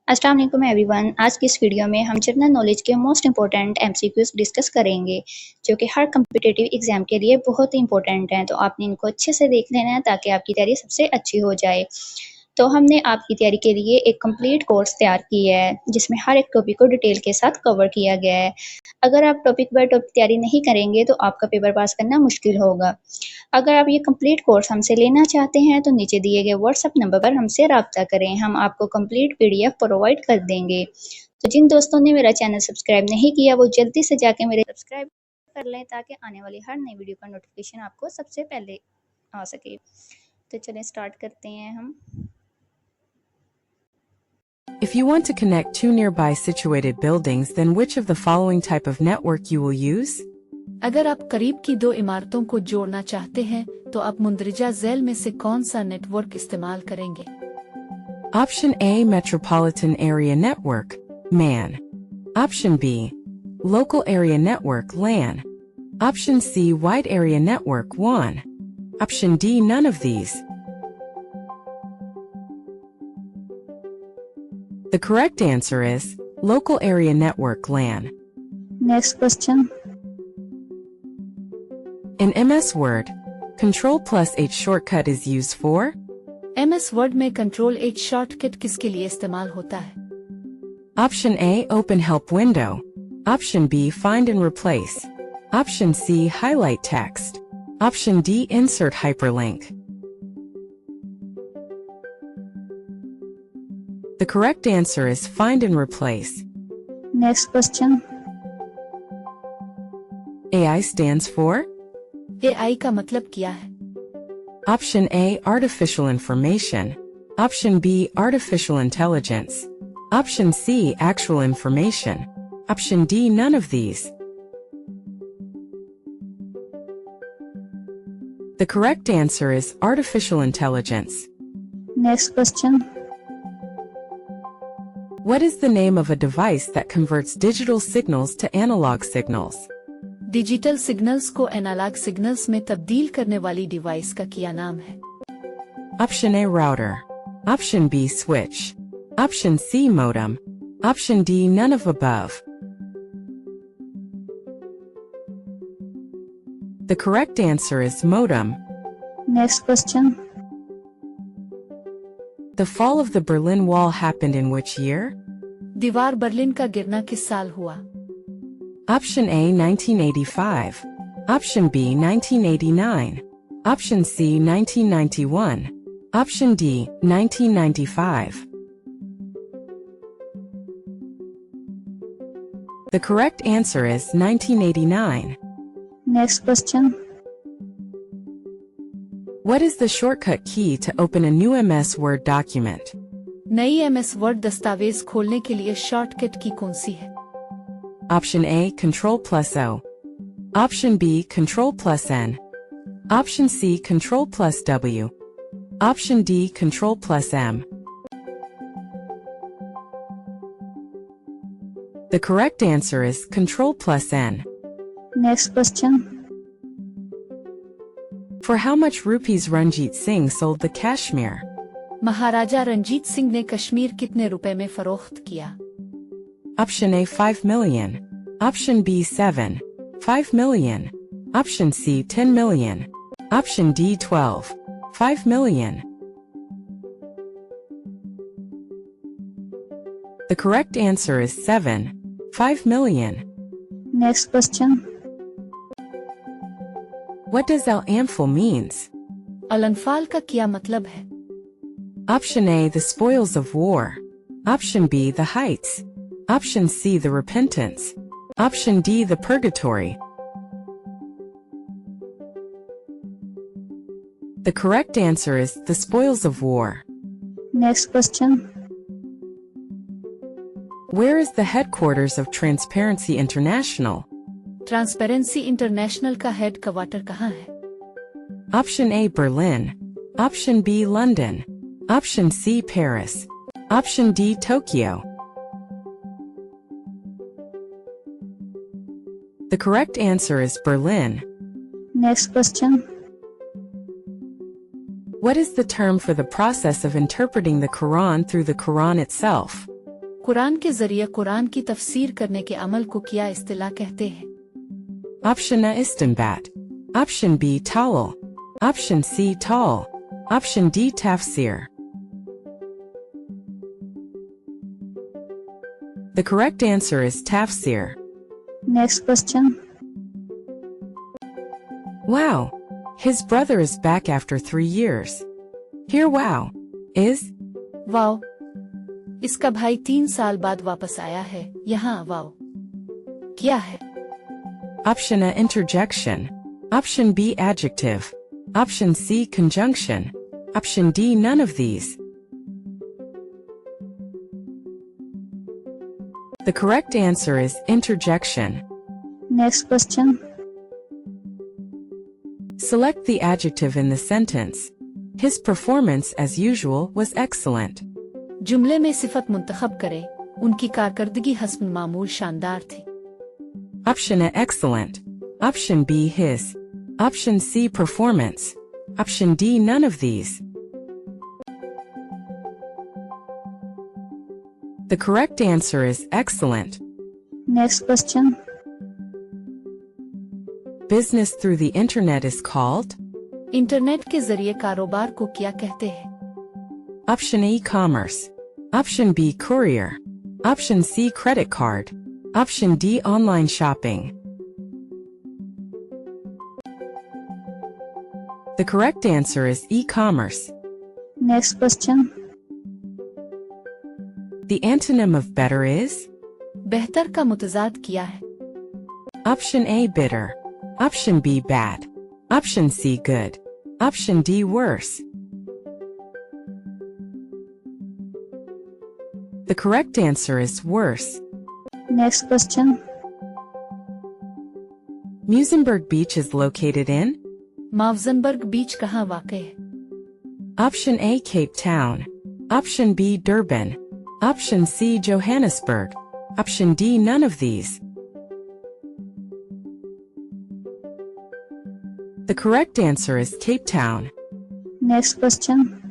अस्सलाम वालेकुम एवरीवन। आज की इस वीडियो में हम जनरल नॉलेज के मोस्ट इंपॉर्टेंट एमसीक्यूज डिस्कस करेंगे जो कि हर कम्पिटिटिव एग्जाम के लिए बहुत ही इंपॉर्टेंट हैं। तो आपने इनको अच्छे से देख लेना है ताकि आपकी तैयारी सबसे अच्छी हो जाए। तो हमने आपकी तैयारी के लिए एक कंप्लीट कोर्स तैयार किया है जिसमें हर एक टॉपिक को डिटेल के साथ कवर किया गया है। अगर आप टॉपिक बाय टॉपिक तैयारी नहीं करेंगे तो आपका पेपर पास करना मुश्किल होगा। अगर आप ये कंप्लीट कोर्स हमसे लेना चाहते हैं तो नीचे दिए गए व्हाट्सएप नंबर पर हमसे राब्ता करें, हम आपको कंप्लीट पीडीएफ प्रोवाइड कर देंगे। तो जिन दोस्तों ने मेरा चैनल सब्सक्राइब नहीं किया वो जल्दी से जाके मेरे सब्सक्राइब कर लें ताकि आने वाली हर नई वीडियो का नोटिफिकेशन आपको सबसे पहले आ सके। तो चलें स्टार्ट करते हैं हम। If you want to connect two nearby situated buildings, then which of the following type of network you will use? अगर आप करीब की दो इमारतों को जोड़ना चाहते हैं तो आप मुंदरजा झैल में से कौन सा नेटवर्क इस्तेमाल करेंगे? Option A, Metropolitan Area Network, MAN. Option B, Local Area Network, LAN. Option C, Wide Area Network, WAN. Option D, none of these. The correct answer is Local Area Network, LAN. Next question. In MS Word, Control plus H shortcut is used for? MS word में control H shortcut किसके लिए इस्तेमाल होता है? Option A, Open Help Window. Option B, Find and Replace. Option C, Highlight Text. Option D, Insert Hyperlink. The correct answer is Find and Replace. Next question. AI stands for? AI का मतलब क्या है? Option A, Artificial Information. Option B, Artificial Intelligence. Option C, Actual Information. Option D, none of these. The correct answer is Artificial Intelligence. Next question. What is the name of a device that converts digital signals to analog signals? Digital signals को analogue signals में तब्दील करने वाली device का क्या नाम है? Option A, Router. Option B, Switch. Option C, Modem. Option D, none of above. The correct answer is Modem. Next question. The fall of the Berlin Wall happened in which year? दीवार Berlin का गिरना किस साल हुआ? Option A, 1985. Option B, 1989. Option C, 1991. Option D, 1995. The correct answer is 1989. Next question. What is the shortcut key to open a new MS Word document? नई MS word दस्तावेज खोलने के लिए शॉर्टकट की कौन सी है? Option A, Control plus O. Option B, Control plus N. Option C, Control plus W. Option D, Control plus M. The correct answer is Control plus N. Next question. For how much rupees Ranjit Singh sold the Kashmir? महाराजा रंजीत सिंह ने कश्मीर कितने रुपए में फरोख्त किया? Option A, 5 million. Option B, 7. 5 million. Option C, 10 million. Option D, 12. 5 million. The correct answer is 7. 5 million. Next question. What does al-anfal means? अल-अनफाल का क्या मतलब है? Option A, the spoils of war. Option B, the heights. Option C, the repentance. Option D, the purgatory. The correct answer is the spoils of war. Next question. Where is the headquarters of Transparency International? Transparency international का head quarter कहाँ है? Option A, Berlin. Option B, London. Option C, Paris. Option D, Tokyo. The correct answer is Berlin. Next question. What is the term for the process of interpreting the Quran through the Quran itself? Quran के जरिए कुरान की तफसीर करने के अमल को क्या इस्तिलाह कहते हैं? Option A istinbat. Option B tawil. Option C tall. Option D tafsir. The correct answer is tafsir. Next question. Wow. His brother is back after 3 years. Here wow is वाव, इसका भाई 3 साल बाद वापस आया है। यहाँ वाव क्या है? Option A interjection. Option B adjective. Option C conjunction. Option D none of these. The correct answer is interjection. Next question. Select the adjective in the sentence. His performance as usual was excellent. जुमले में सिफत मुंतखब करें। उनकी कारकर्दगी हस्ब मामूल शानदार थी। Option A excellent. Option B his. Option C performance. Option D none of these. The correct answer is excellent. Next question. Business through the internet is called? Internet के जरिए कारोबार को क्या कहते हैं? Option A e-commerce. Option B courier. Option C credit card. Option D online shopping. The correct answer is e-commerce. Next question. The antonym of better is? बेहतर का मुतजाद क्या है? Option A bitter. Option B bad. Option C good. Option D worse. The correct answer is worse. Next question. Muizenberg Beach is located in? मावजनबर्ग बीच कहाँ वाक़ है? Option A Cape Town. Option B Durban. Option C Johannesburg. Option D none of these. The correct answer is Cape Town. Next question.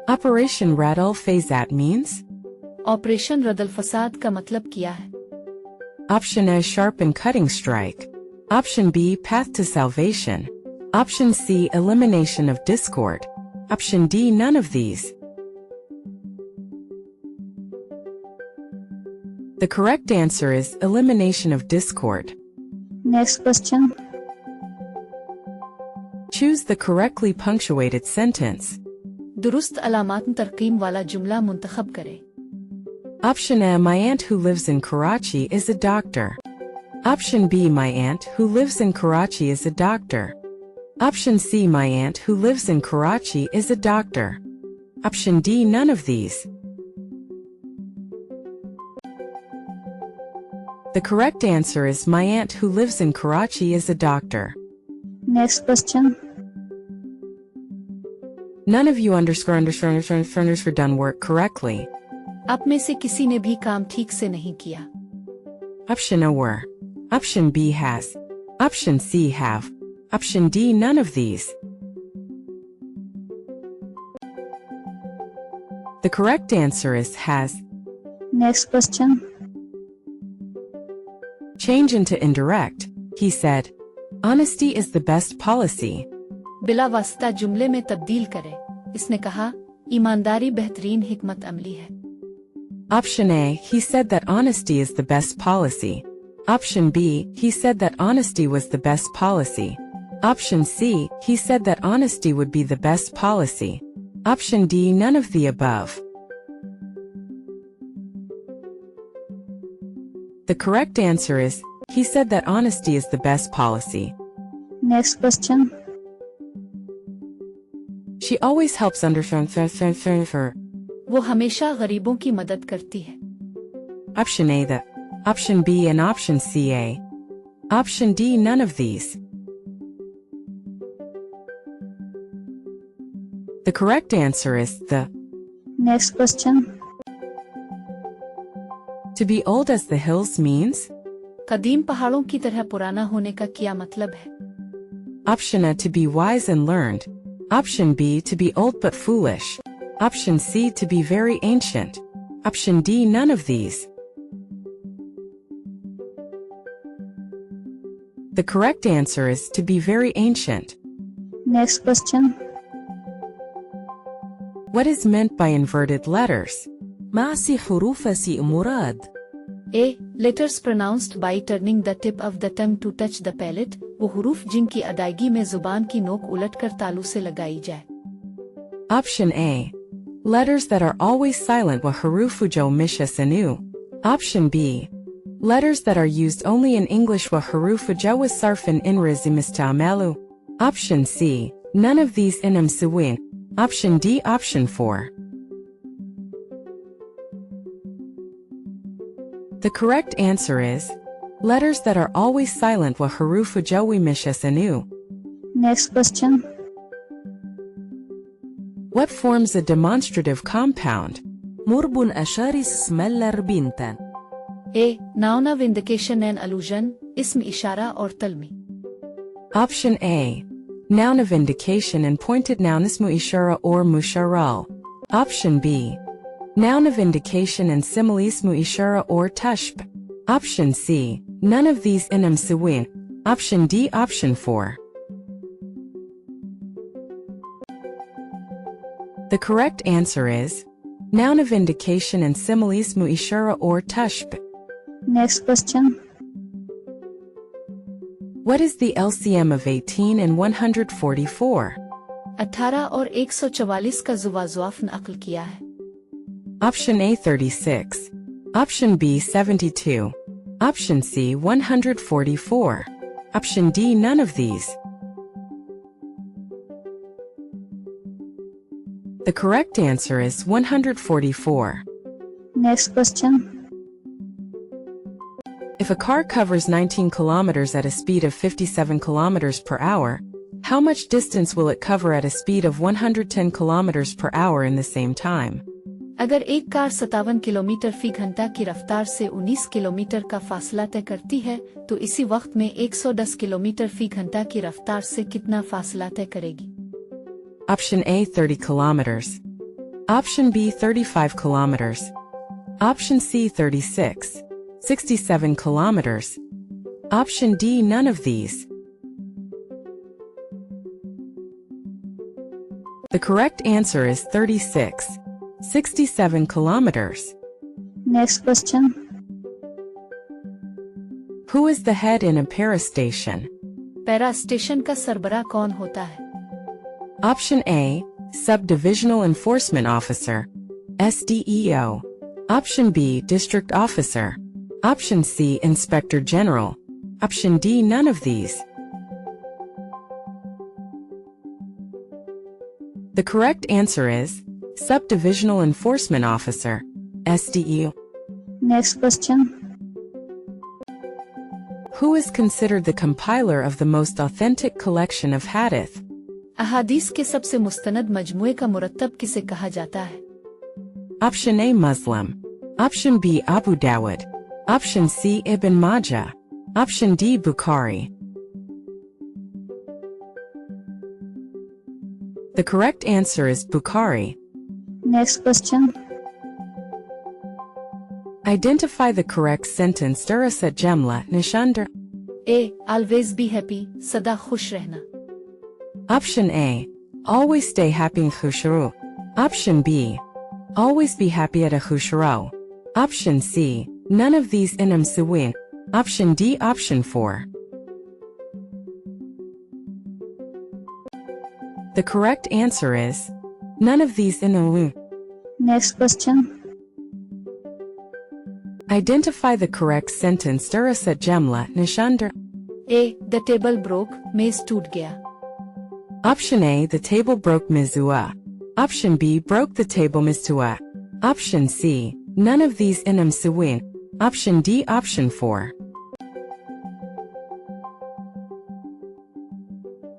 Operation Rattle Fazat means? Operation Raddul Fasaad का मतलब क्या है? Option A sharp and cutting strike. Option B path to salvation. Option C elimination of discord. Option D none of these. The correct answer is elimination of discord. Next question. Choose the correctly punctuated sentence. दुरुस्त अलामात तरकीम वाला जुमला मुंतखब करें। Option A my aunt who lives in Karachi is a doctor. Option B my aunt who lives in Karachi is a doctor. Option C my aunt who lives in Karachi is a doctor. Option D none of these. The correct answer is my aunt who lives in Karachi is a doctor. Next question. None of you underscore done work correctly. आप में से किसी ने भी काम ठीक से नहीं किया। Option A were. Option B has. Option C have. Option D none of these. The correct answer is has. Next question. Change into indirect. He said, honesty is the best policy. बिला वास्ता जुमले में तब्दील करें। इसने कहा, ईमानदारी बेहतरीन हिकमत अमली है। Option A, he said that honesty is the best policy. Option B, he said that honesty was the best policy. Option C, he said that honesty would be the best policy. Option D, none of the above. The correct answer is, he said that honesty is the best policy. Next question. She always helps her. वो हमेशा गरीबों की मदद करती है। Option A the. Option B and option C A. Option D none of these. The correct answer is the. Next question. To be old as the hills means? कदीम पहाड़ों की तरह पुराना होने का क्या मतलब है? Option A to be wise and learned. Option B to be old but foolish. Option C to be very ancient. Option D, none of these. The correct answer is to be very ancient. Next question. What is meant by inverted letters? ما سي حروف سي مراد؟ A. Letters pronounced by turning the tip of the tongue to touch the palate, वो हुरूफ जिनकी अदायगी में जुबान की नोक उलटकर तालू से लगाई जाए. Option A. Letters that are always silent wa harufu jo misha sanu. Option B. Letters that are used only in English wa harufu jo was sarfin inriz imistamalu. Option C. None of these inam siwin. Option D. Option 4. The correct answer is letters that are always silent wa harufu jowi misha sanu. Next question. What forms a demonstrative compound? مرب أشارس سملر بنتا. A. Noun of indication and allusion, इसम इशारा और तलमी. Option A. Noun of indication and pointed noun ismu ishara or musharal. Option B. Noun of indication and simile ismu ishara or tashb. Option C. None of these inam siwin. Option D. Option 4. The correct answer is noun of indication and simile ismu ishara or tashb. Next question. What is the LCM of 18 and 144? 18 और 144 का जुवाज़ुआफ नक़ल किया है. Option A 36. Option B 72. Option C 144. Option D none of these. The correct answer is 144. Next question. If a car covers 19 kilometers at a speed of 57 kilometers per hour, how much distance will it cover at a speed of 110 kilometers per hour in the same time? अगर एक car 57 kilometre फी घंटा की रफ्तार से 19 kilometre का फासला तय करती है, तो इसी वक्त में 110 किलोमीटर फी घंटा की रफ्तार से कितना फासला तय करेगी? Option A 30 kilometers. Option B 35 kilometers. Option C 36. 67 kilometers. Option D none of these. The correct answer is 36. 67 kilometers. Next question. Who is the head in a PERA station? Para station का सरबराह कौन होता है? Option A, Subdivisional Enforcement Officer, SDEO. Option B, District Officer. Option C, Inspector General. Option D, none of these. The correct answer is Subdivisional Enforcement Officer, SDEO. Next question. Who is considered the compiler of the most authentic collection of hadith? अहादीस के सबसे मुस्तनद मजमुए का मुरत्तब किसे कहा जाता है? Option A, Muslim. Option B, Abu Dawud. Option C, Ibn Majah. Option D, Bukhari. The correct answer is Bukhari. Next question. Identify the correct sentence. Durasat Jemla Nishandar. A. Always be happy, सदा खुश रहना. Option A. Always stay happy in khushru. Option B. Always be happy at a khushru. Option C. None of these inam siwin. Option D. Option 4. The correct answer is none of these inam. Next question. Identify the correct sentence. Durasat Jemla Nishandar. A. The table broke, मेज टूट गया. Option A, the table broke mizua. Option B, broke the table miztua. Option C, none of these inam siwin. Option D, option 4.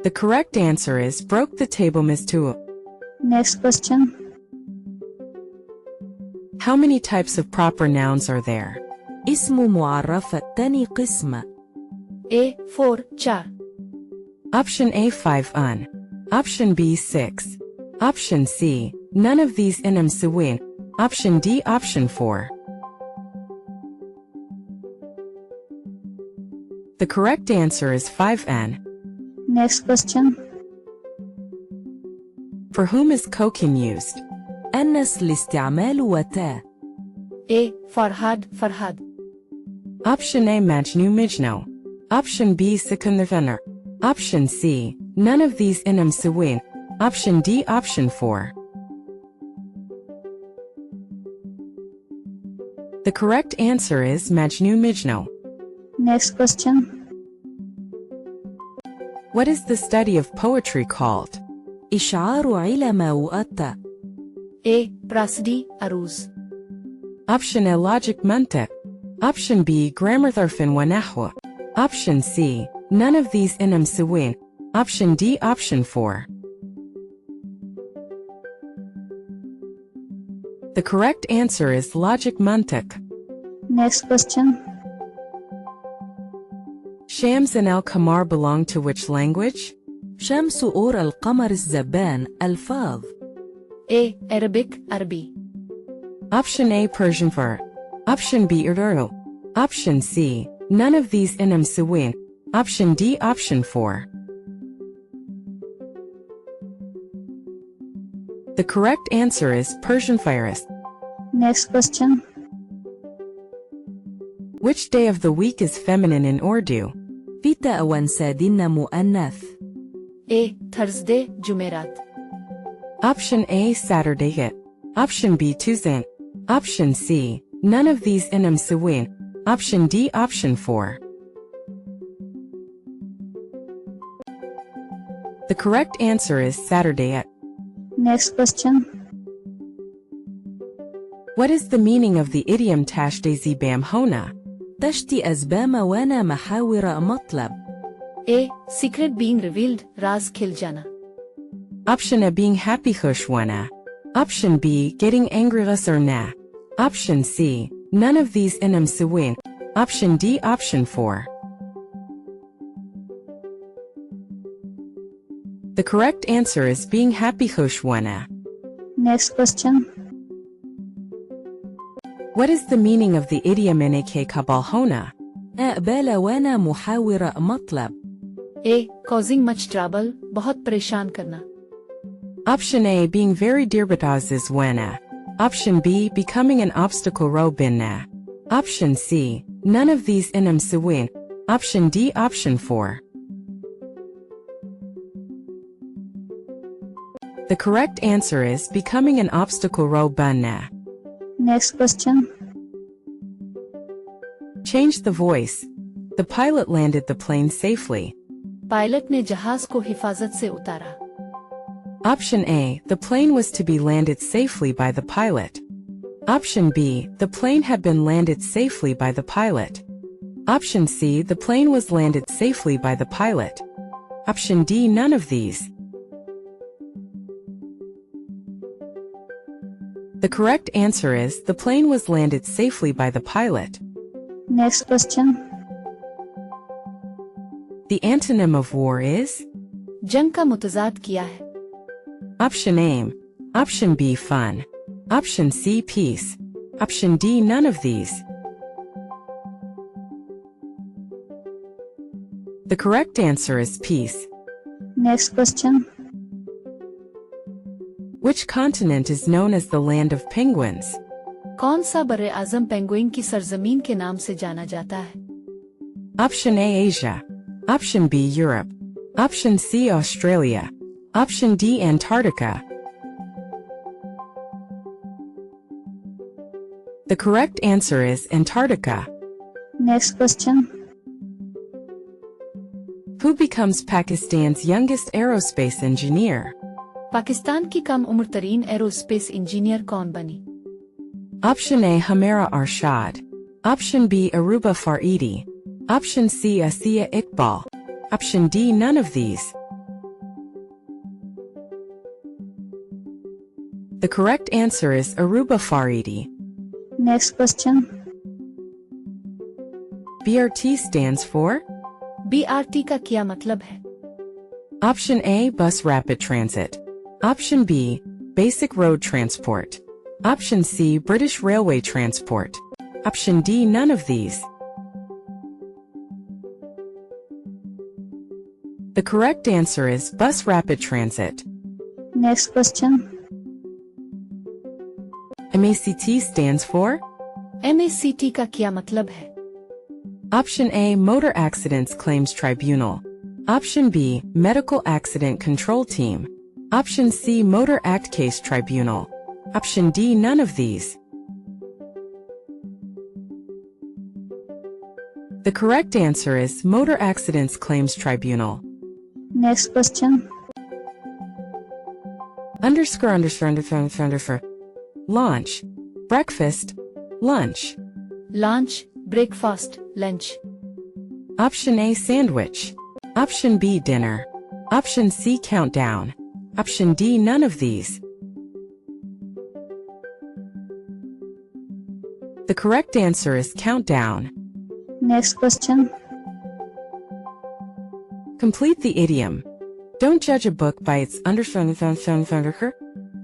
The correct answer is broke the table miztua. Next question. How many types of proper nouns are there? اسم معرف الثاني قسم. A. 4, 4. Option A, 5 un. Option B, 6. Option C, none of these inam siwin. Option D. Option 4. The correct answer is 5N. Next question. For whom is cocaine used? أنس الاستعمال وتا. A. Farhad, Farhad. Option A. Majnu Mijno. Option B. Sikandar. Option C. None of these inam siwin. Option D. Option 4. The correct answer is Majnu Mijno. Next question. What is the study of poetry called? إشعار علم وأتا. A. Prasdi, Aruz. Option A. Logic Mantiq. Option B. Grammar Tharfin wa Nahwa. Option C. None of these inam siwin. Option D. Option 4. The correct answer is Logic Mantiq. Next question. Shams and Al-Qamar belong to which language? شمس أور القمر الزبان ألفاظ. A. Arabic, Arabi. Option A. Persian for. Option B. Urdu. Option C. None of these inam siwin. Option D. Option 4. The correct answer is Persian Faris. Next question. Which day of the week is feminine in Urdu? بيتا وانسادين مؤنث. A. Thursday, Jumerat. Option A. Saturday hit. Option B. Tuesday. Option C. None of these inam siwin. Option D. Option 4. The correct answer is Saturday at. Next question. What is the meaning of the idiom Tashdezi Bam Hona? تشتي أزبام وانا محاور مطلب. A. Secret being revealed, Raz khil jana. Option A. Being happy khushwana. Option B. Getting angry or na. Option C. None of these inam siwin. Option D. Option 4. The correct answer is being happy khushwana. Next question. What is the meaning of the idiom Nak Kabal Hona? أقبال وانا محاور مطلب. A. Causing much trouble, बहुत परेशान करना. Option A. Being very dirbitaz is wana. Option B. Becoming an obstacle ro binna. Option C. None of these inam siwin. Option D. Option 4. The correct answer is becoming an obstacle ro banna. Next question. Change the voice. The pilot landed the plane safely. Pilot ने जहाज को हिफाजत से उतारा. Option A. The plane was to be landed safely by the pilot. Option B. The plane had been landed safely by the pilot. Option C. The plane was landed safely by the pilot. Option D. None of these. The correct answer is the plane was landed safely by the pilot. Next question. The antonym of war is? जंग का मुतजाद किया है. Option A. Option B. Fun. Option C. Peace. Option D. None of these. The correct answer is peace. Next question. Which continent is known as the land of penguins? कौन सा बरे आजम penguin की सरजमीन के नाम से जाना जाता है? Option A. Asia. Option B. Europe. Option C. Australia. Option D. Antarctica. The correct answer is Antarctica. Next question. Who becomes Pakistan's youngest aerospace engineer? Pakistan की कम उम्र तरीन एरोस्पेस इंजीनियर कौन बनी? Option A. Hamera Arshad. Option B. Aruba Faridi. Option C. Asiya Iqbal. Option D. None of these. The correct answer is Aruba Faridi. Next question. BRT stands for? BRT का क्या मतलब है? Option A. Bus Rapid Transit. Option B. Basic Road Transport. Option C, British Railway Transport. Option D, none of these. The correct answer is Bus Rapid Transit. Next question. MACT stands for? MACT का क्या मतलब है? Option A, Motor Accidents Claims Tribunal. Option B, Medical Accident Control Team. Option C, Motor Act Case Tribunal. Option D, none of these. The correct answer is Motor Accidents Claims Tribunal. Next question. Underscore. Launch. Breakfast. Lunch. Lunch, breakfast, lunch. Option A, Sandwich. Option B, Dinner. Option C, Countdown. Option D, none of these. The correct answer is Countdown. Next question. Complete the idiom. Don't judge a book by its underscore.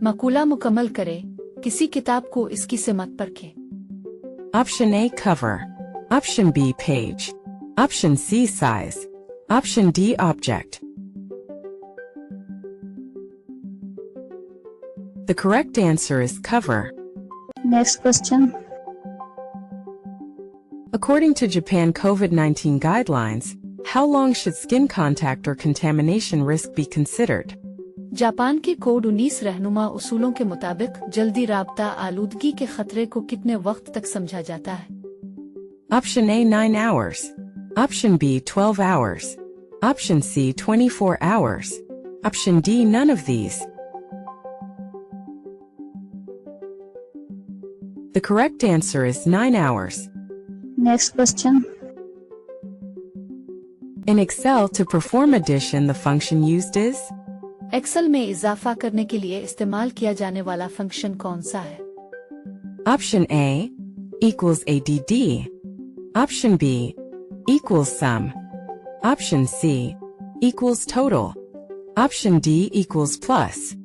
मकूला मुकम्मल करे, किसी किताब को इसकी सिमत परखे. Option A, Cover. Option B, Page. Option C, Size. Option D, Object. The correct answer is Cover. Next question. According to Japan COVID-19 guidelines, how long should skin contact or contamination risk be considered? Japan के code 19 रहनुमा उसूलों के मुताबिक जल्दी राबता आलूदगी के खतरे को कितने वक्त तक समझा जाता है? Option A, 9 hours. Option B, 12 hours. Option C, 24 hours. Option D, none of these. The correct answer is 9 hours. Next question. In Excel, to perform addition, the function used is? Excel में इजाफा करने के लिए इस्तेमाल किया जाने वाला function कौन सा है? Option A, equals ADD. Option B, equals sum. Option C, equals total. Option D, equals plus.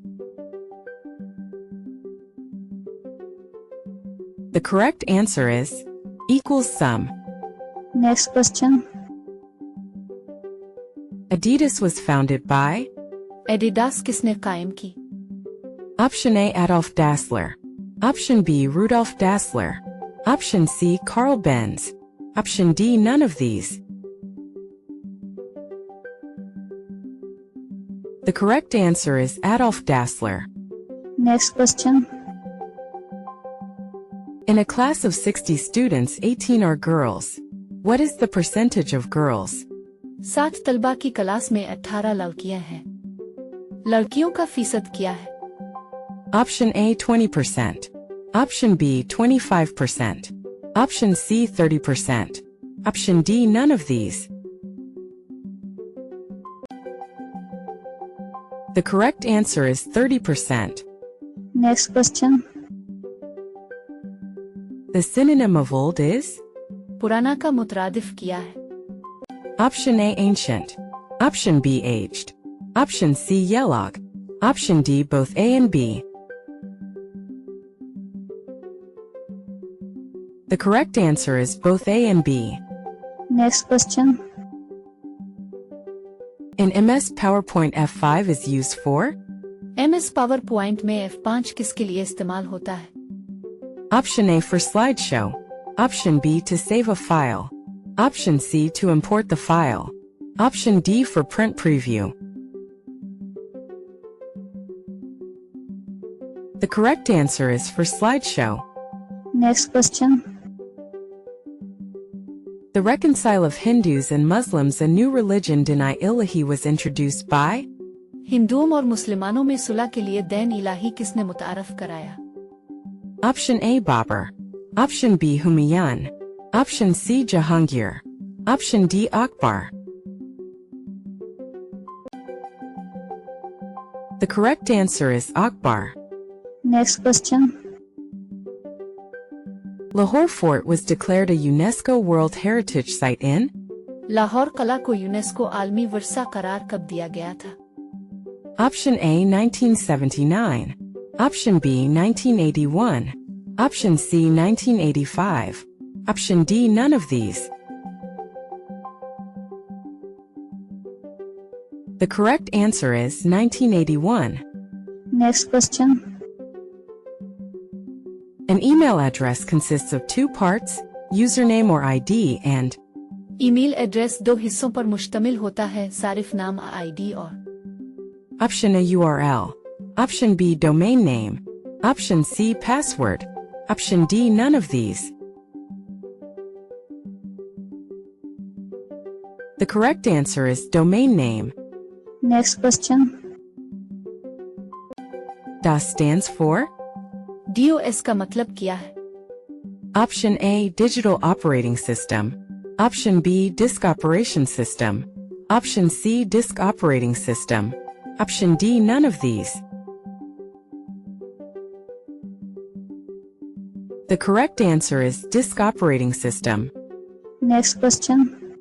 The correct answer is equals sum. Next question. Adidas was founded by? Adidas किसने कायम की? Option A, Adolf Dassler. Option B, Rudolf Dassler. Option C, Carl Benz. Option D, none of these. The correct answer is Adolf Dassler. Next question. In a class of 60 students, 18 are girls. What is the percentage of girls? 60 तलबा की class में 18 लड़कियां हैं. लड़कियों का फीसद क्या है? Option A, 20%. Option B, 25%. Option C, 30%. Option D, none of these. The correct answer is 30%. Next question. The synonym of old is? पुराना का मुतरादिफ क्या है? Option A, ancient. Option B, aged. Option C, yellow. Option D, both A and B. The correct answer is both A and B. Next question. In MS PowerPoint, F5 is used for? MS PowerPoint में F5 किसके लिए इस्तेमाल होता है? Option A, for slideshow. Option B, to save a file. Option C, to import the file. Option D, for print preview. The correct answer is for slideshow. Next question. The reconcile of Hindus and Muslims, a new religion, deny ilahi, was introduced by? हिंदुओं और मुसलमानों में सुलह के लिए दीन इलाही किसने मुतारफ कराया? Option A, Babur. Option B, Humayun. Option C, Jahangir. Option D, Akbar. The correct answer is Akbar. Next question. Lahore Fort was declared a UNESCO World Heritage Site in? Lahore कला को यूनेस्को आलमी विरसा करार कब दिया गया था? Option A, 1979. Option B, 1981. Option C, 1985. Option D, none of these. The correct answer is 1981. Next question. An email address consists of two parts, username or ID and email address दो हिस्सों पर मुश्तमिल होता है, सारिफ नाम, आईडी और Option A, URL. Option B, domain name. Option C, password. Option D, none of these. The correct answer is domain name. Next question. DOS stands for DOS का मतलब क्या है? Option A, Digital Operating System. Option B, Disk Operation System. Option C, Disk Operating System. Option D, none of these. The correct answer is Disk Operating System. Next question.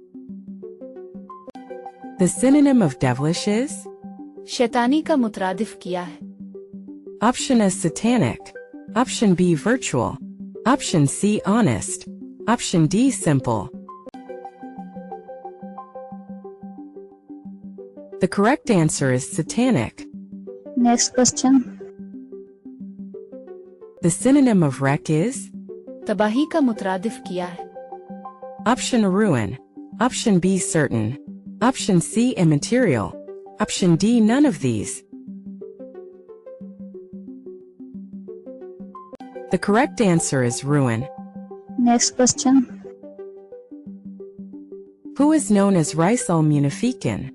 The synonym of devilish is? शैतानी का मुतरादिफ क्या है? Option A, satanic. Option B, virtual. Option C, honest. Option D, simple. The correct answer is satanic. Next question. The synonym of wreck is? तबाही का मुतरादिफ क्या है? Option A, ruin. Option B, certain. Option C, immaterial. Option D, none of these. The correct answer is ruin. Next question. Who is known as Rais al-Munafiqin?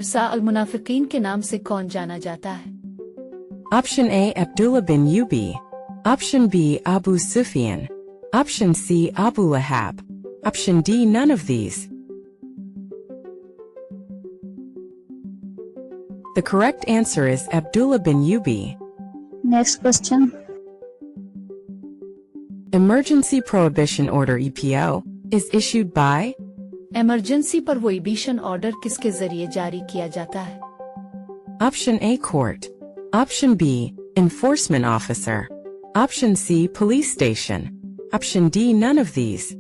रसा अल मुनाफिकीन के नाम से कौन जाना जाता है? Option A, Abdullah bin Ubi. Option B, Abu Sufyan. Option C, Abu Lahab. Option D, none of these. The correct answer is Abdullah bin Ubi. Next question. Emergency Prohibition Order EPO is issued by? Emergency prohibition order किसके जरिए जारी किया जाता है? Option A, court. Option B, enforcement officer. Option C, police station. Option D, none of these.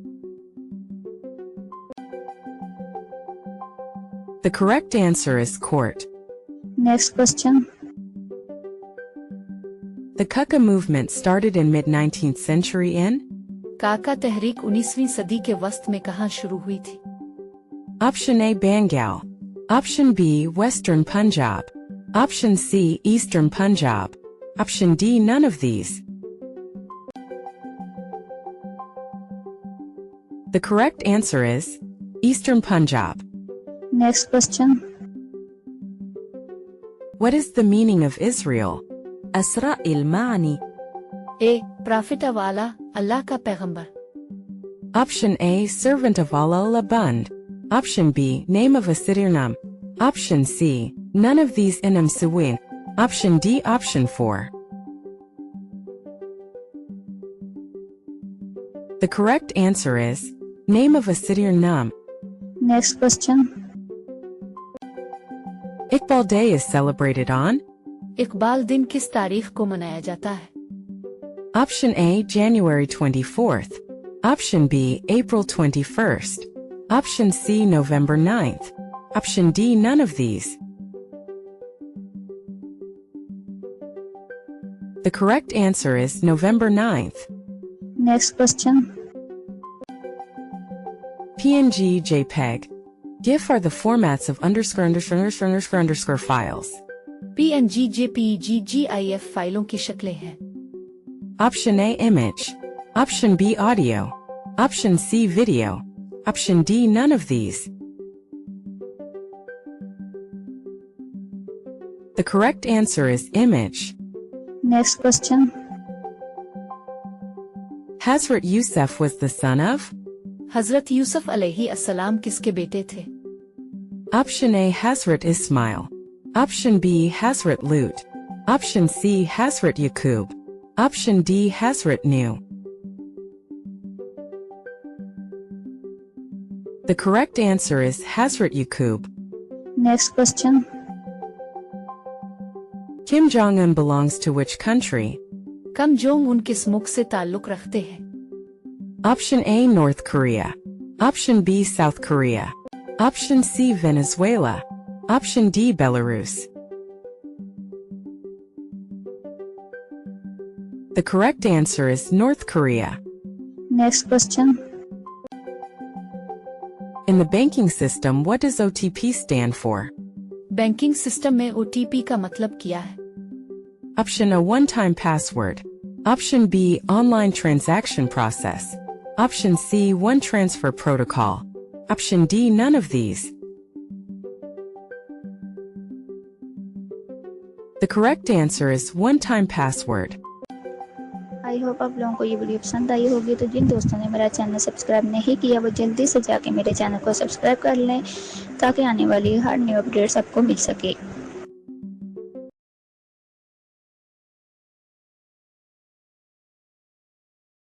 The correct answer is court. Next question. The Kaka movement started in mid-19th century in? काका तहरीक 19वीं सदी के वस्त में कहाँ शुरू हुई थी? Option A, Bengal. Option B, Western Punjab. Option C, Eastern Punjab. Option D, none of these. The correct answer is Eastern Punjab. Next question. What is the meaning of Israel? أسرع المعني. A prophet of Allah, Allah का पैगंबर. Option A, servant of Allah Labund. Option B, name of a Sidirnam. Option C, none of these inam suwin. Option D, option 4. The correct answer is name of a Sidirnam. Next question. Iqbal Day is celebrated on? Iqbal दिन किस तारीख को मनाया जाता है? Option A, January 24th. Option B, April 21st. Option C, November 9th. Option D, none of these. The correct answer is November 9th. Next question. PNG, JPEG. GIF are the formats of underscore files. PNG, JPEG, GIF फाइलों की शक्लें हैं. Option A, image. Option B, audio. Option C, video. Option D, none of these. The correct answer is image. Next question. Hazrat Yusuf was the son of? हजरत यूसुफ अलैहि अस्सलाम किसके बेटे थे? Option A, Hazrat Ismail. Option B, Hazrat Lut. Option C, Hazrat Yaqub. Option D, Hazrat Nuh. The correct answer is Hazrat Yaqub. Next question. Kim Jong-un belongs to which country? Come Jong Un किस मुल्क से ताल्लुक रखते हैं? Option A, North Korea. Option B, South Korea. Option C, Venezuela. Option D, Belarus. The correct answer is North Korea. Next question. In the banking system, what does OTP stand for? Banking system में OTP का मतलब क्या है? Option A, one-time password. Option B, online transaction process. Option C, one transfer protocol. Option D, none of these. The correct answer is one-time password. I hope आप लोगों को ये video पसंद आई होगी। तो जिन दोस्तों ने मेरा चैनल सब्सक्राइब नहीं किया वो जल्दी से जाके मेरे चैनल को सब्सक्राइब कर लें ताकि आने वाली हर न्यू अपडेट्स आपको मिल सके।